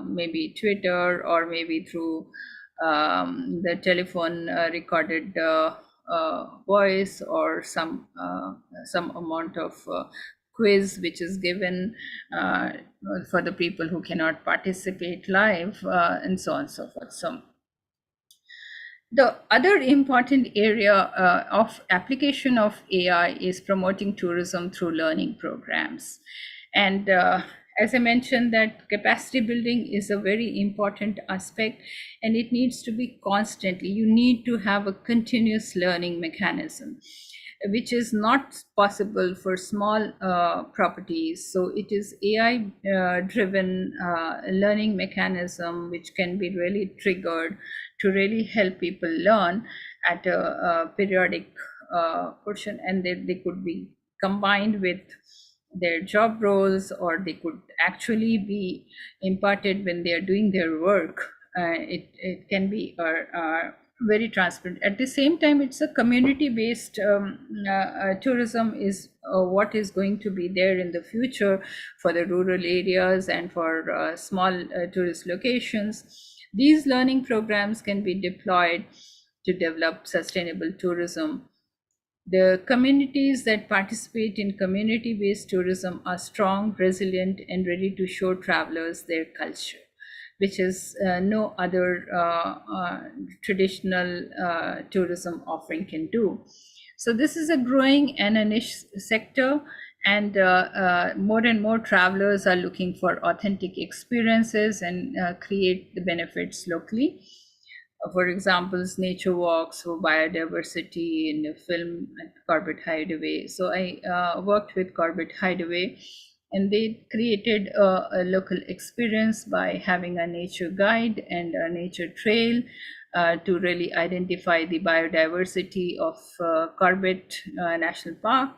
maybe Twitter or maybe through the telephone recorded voice or some amount of quiz which is given for the people who cannot participate live, and so on and so forth. So the other important area of application of AI is promoting tourism through learning programs. And as I mentioned, that capacity building is a very important aspect, and it needs to be constantly. You need to have a continuous learning mechanism, which is not possible for small properties. So it is AI driven learning mechanism which can be really triggered to really help people learn at a periodic portion, and they could be combined with their job roles, or they could actually be imparted when they are doing their work. It can be very transparent. At the same time, it's a community-based tourism is what is going to be there in the future for the rural areas and for small tourist locations. These learning programs can be deployed to develop sustainable tourism. The communities that participate in community-based tourism are strong, resilient, and ready to show travelers their culture, which is no other traditional tourism offering can do. So this is a growing and a niche sector, and more and more travelers are looking for authentic experiences and create the benefits locally. For example, nature walks for biodiversity in the film at Corbett Hideaway. So I worked with Corbett Hideaway, and they created a local experience by having a nature guide and a nature trail to really identify the biodiversity of Corbett National Park,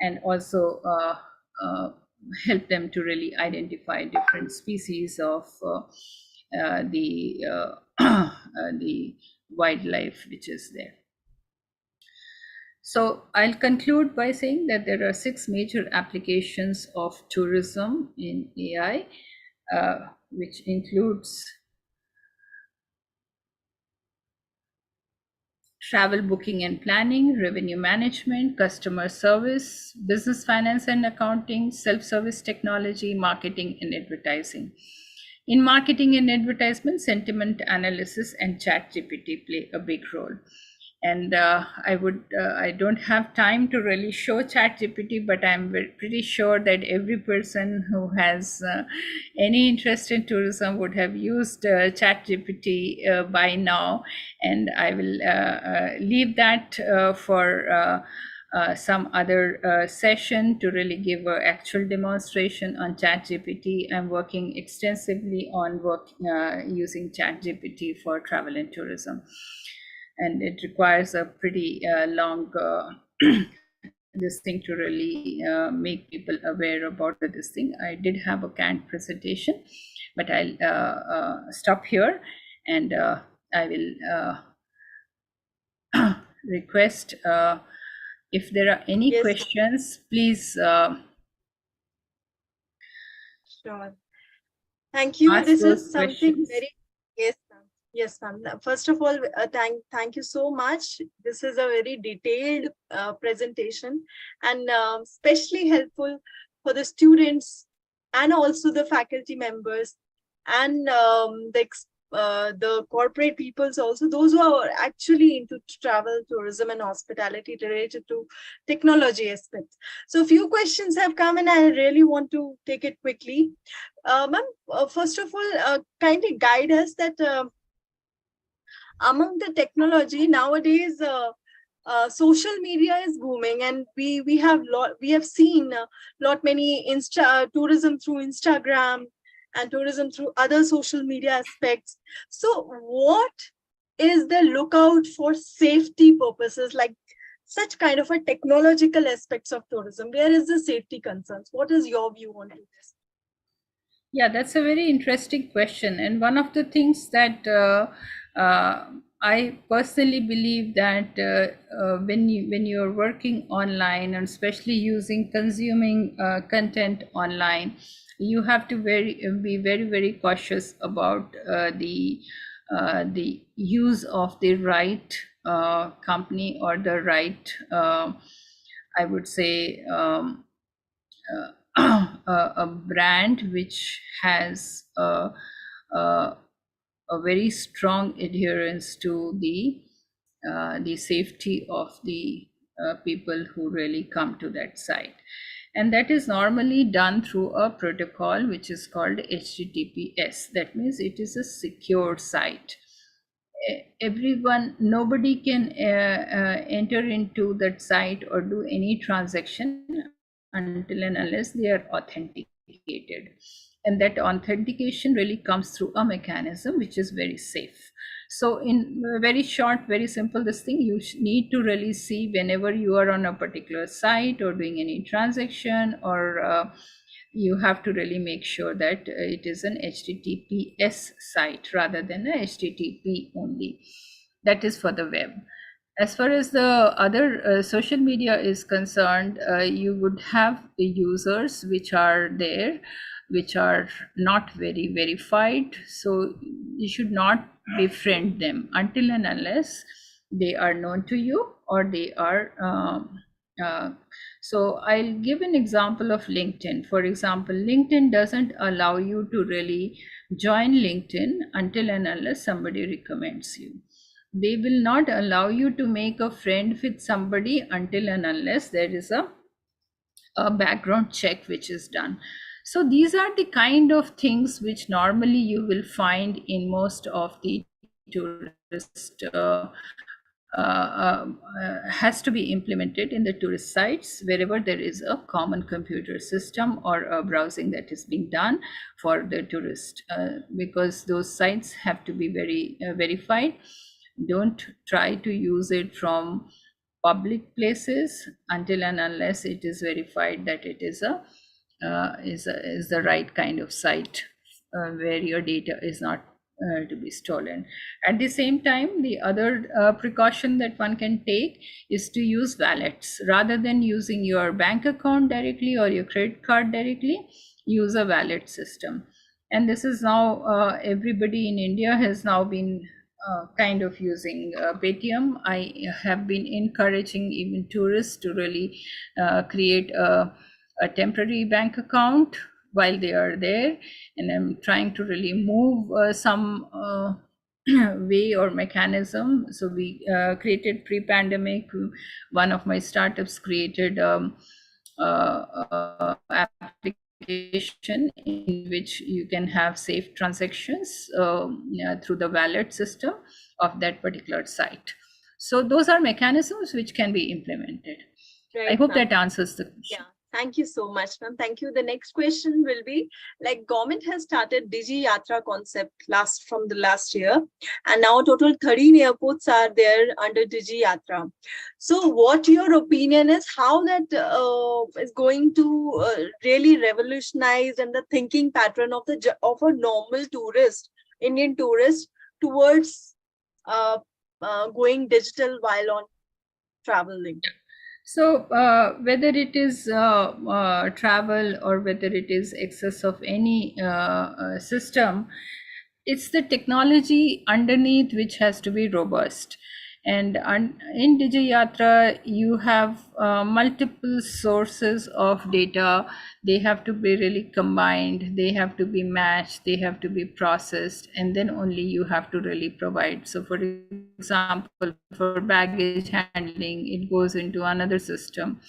and also help them to really identify different species of the wildlife which is there. So I'll conclude by saying that there are 6 major applications of tourism in AI, which includes travel booking and planning, revenue management, customer service, business finance and accounting, self-service technology, marketing and advertising. In marketing and advertisement, sentiment analysis and ChatGPT play a big role. And I don't have time to really show ChatGPT, but I'm pretty sure that every person who has any interest in tourism would have used ChatGPT by now. And I will leave that for some other session to really give an actual demonstration on ChatGPT. I'm working extensively on using ChatGPT for travel and tourism, and it requires a pretty long this thing to really make people aware about this thing. I did have a canned presentation, but I'll stop here, and I will request if there are any Yes. questions, please. Sure. Thank you. Ask This those is something questions. very, yes, ma'am. Yes, ma'am. First of all, thank you so much. This is a very detailed presentation, and especially helpful for the students and also the faculty members and the corporate peoples also, those who are actually into travel, tourism and hospitality related to technology aspects. So a few questions have come, and I really want to take it quickly. Ma'am, first of all, kindly guide us that among the technology nowadays, social media is booming, and we have seen many tourism through Instagram and tourism through other social media aspects. So what is the lookout for safety purposes, like such kind of a technological aspects of tourism? Where is the safety concerns? What is your view on this? Yeah, that's a very interesting question. And one of the things that I personally believe that when you're working online, and especially consuming content online, you have to be very, very cautious about the the use of the right company or the right, I would say, a brand which has a very strong adherence to the safety of the people who really come to that site. And that is normally done through a protocol which is called HTTPS. That means it is a secure site. Nobody can enter into that site or do any transaction until and unless they are authenticated. And that authentication really comes through a mechanism which is very safe. So in very short, very simple, this thing you need to really see whenever you are on a particular site or doing any transaction, or you have to really make sure that it is an HTTPS site rather than a HTTP only. That is for the web. As far as the other social media is concerned, you would have the users which are there, which are not very verified. So you should not befriend them until and unless they are known to you or they are. So I'll give an example of LinkedIn. For example, LinkedIn doesn't allow you to really join LinkedIn until and unless somebody recommends you. They will not allow you to make a friend with somebody until and unless there is a background check which is done. So these are the kind of things which normally you will find in most of the tourist has to be implemented in the tourist sites wherever there is a common computer system or a browsing that is being done for the tourist, because those sites have to be very verified. Don't try to use it from public places until and unless it is verified that it is the right kind of site where your data is not to be stolen. At the same time, the other precaution that one can take is to use wallets rather than using your bank account directly or your credit card directly. Use a wallet system, and this is now everybody in India has now been kind of using Paytm. I have been encouraging even tourists to really create a temporary bank account while they are there, and I'm trying to really move some way or mechanism. So we created pre-pandemic. One of my startups created application in which you can have safe transactions through the wallet system of that particular site. So those are mechanisms which can be implemented. Right, I hope that answers the question. Yeah. Thank you so much, ma'am. Thank you. The next question will be, like, government has started Digi Yatra concept from the last year, and now total 13 airports are there under Digi Yatra. So what your opinion is, how that is going to really revolutionize and the thinking pattern of a normal tourist, Indian tourist, towards going digital while on traveling? So whether it is travel or whether it is access of any system, it's the technology underneath which has to be robust. And in Digi Yatra, you have multiple sources of data. They have to be really combined, they have to be matched, they have to be processed, and then only you have to really provide. So for example, for baggage handling, it goes into another system.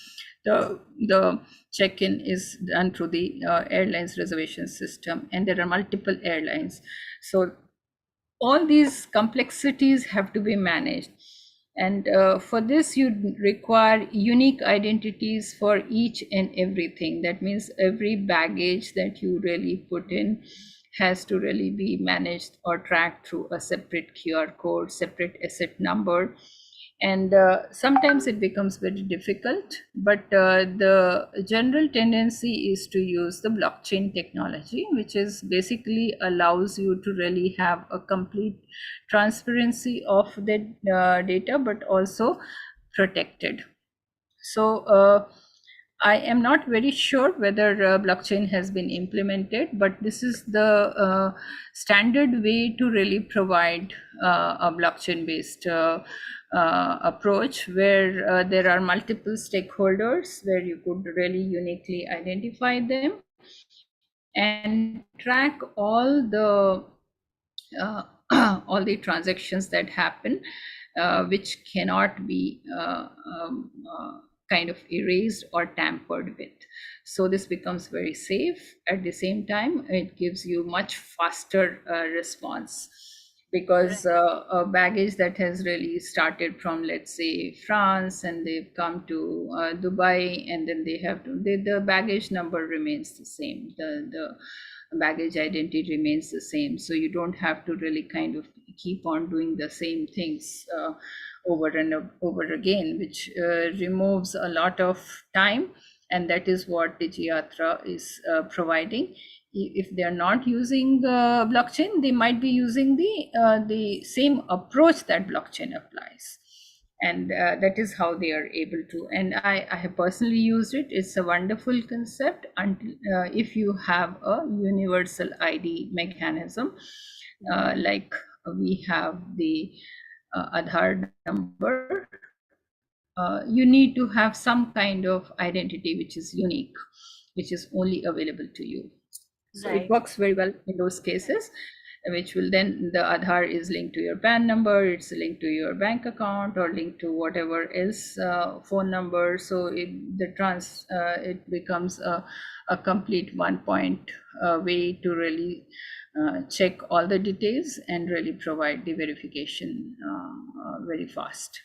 The check-in is done through the airlines reservation system, and there are multiple airlines. So all these complexities have to be managed, and for this you require unique identities for each and everything. That means every baggage that you really put in has to really be managed or tracked through a separate QR code, separate asset number. And sometimes it becomes very difficult, but the general tendency is to use the blockchain technology, which is basically allows you to really have a complete transparency of the data, but also protected. So I am not very sure whether blockchain has been implemented, but this is the standard way to really provide a blockchain-based approach, where there are multiple stakeholders, where you could really uniquely identify them and track all the all the transactions that happen, which cannot be kind of erased or tampered with. So this becomes very safe. At the same time, it gives you much faster response, because a baggage that has really started from, let's say, France, and they've come to Dubai, and then they have to, the baggage number remains the same, the baggage identity remains the same, so you don't have to really kind of keep on doing the same things over and over again, which removes a lot of time, and that is what DigiYatra is providing. If they're not using blockchain, they might be using the same approach that blockchain applies, and that is how they are able to. And I have personally used it. It's a wonderful concept until if you have a universal ID mechanism, like we have the Aadhaar number. You need to have some kind of identity which is unique, which is only available to you. So it works very well in those cases, which will then, the Aadhaar is linked to your PAN number, it's linked to your bank account, or linked to whatever else phone number. So it becomes a complete one-point way to really check all the details and really provide the verification very fast,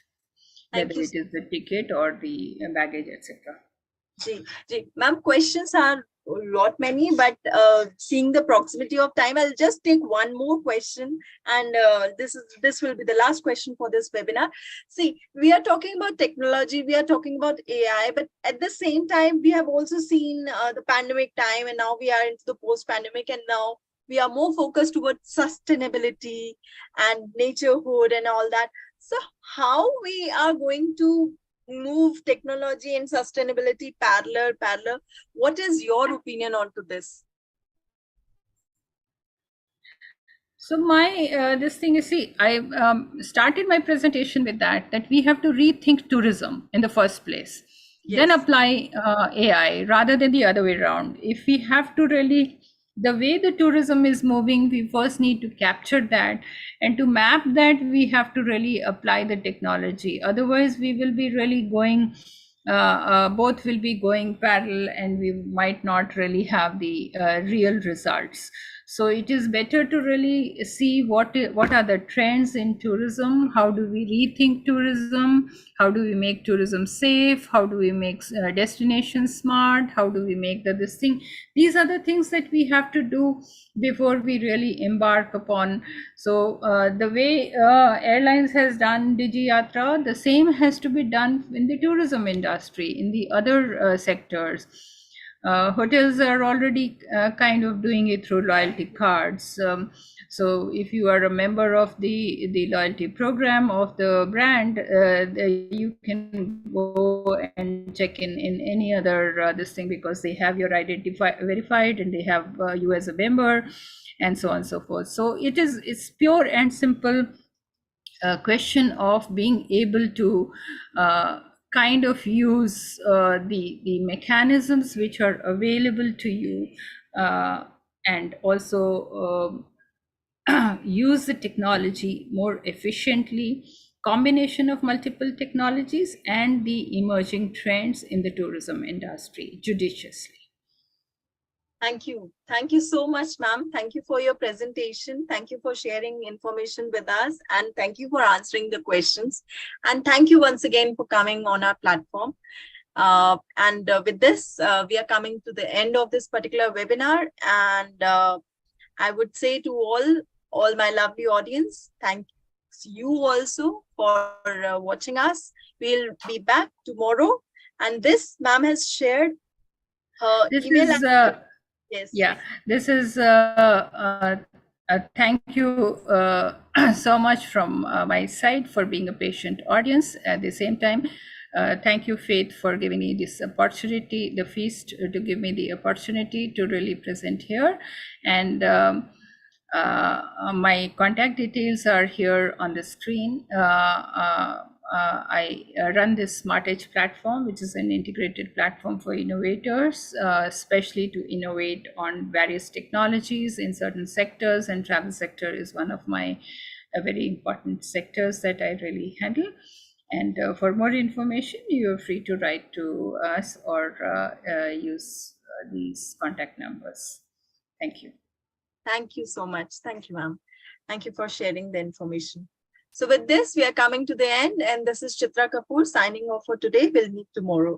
whether it is the ticket or the baggage, etc. Ma'am, questions are a lot many, but seeing the proximity of time, I'll just take one more question, and this will be the last question for this webinar. See, we are talking about technology, we are talking about AI, but at the same time, we have also seen the pandemic time, and now we are into the post-pandemic, and now we are more focused towards sustainability and naturehood and all that. So how we are going to move technology and sustainability parallel? What is your opinion onto this? So my this thing is, see, I started my presentation with that we have to rethink tourism in the first place, then apply AI rather than the other way around. If we have to really, the way the tourism is moving, we first need to capture that, and to map that we have to really apply the technology. Otherwise we will be really going, both will be going parallel, and we might not really have the real results. So it is better to really see what are the trends in tourism, how do we rethink tourism, how do we make tourism safe, how do we make destinations smart, how do we make this thing. These are the things that we have to do before we really embark upon. So the way airlines has done DigiYatra, the same has to be done in the tourism industry, in the other sectors. Hotels are already kind of doing it through loyalty cards. So if you are a member of the loyalty program of the brand, you can go and check in any other this thing, because they have your identity verified, and they have you as a member, and so on and so forth. So it's pure and simple question of being able to kind of use the mechanisms which are available to you, and also use the technology more efficiently, combination of multiple technologies and the emerging trends in the tourism industry judiciously. Thank you. Thank you so much, ma'am. Thank you for your presentation. Thank you for sharing information with us, and thank you for answering the questions. And thank you once again for coming on our platform. With this, we are coming to the end of this particular webinar. And I would say to all my lovely audience, thank you also for watching us. We'll be back tomorrow. And this, ma'am has shared her email. Yes. Yeah, this is thank you so much from my side for being a patient audience. At the same time, Thank you, Faith, for giving me this opportunity, the feast, to give me the opportunity to really present here. And my contact details are here on the screen. I run this SmartEdge platform, which is an integrated platform for innovators, especially to innovate on various technologies in certain sectors, and travel sector is one of my very important sectors that I really handle. And for more information, you are free to write to us or use these contact numbers. Thank you. Thank you so much. Thank you, ma'am. Thank you for sharing the information. So with this, we are coming to the end, and this is Chitra Kapoor signing off for today. We'll meet tomorrow.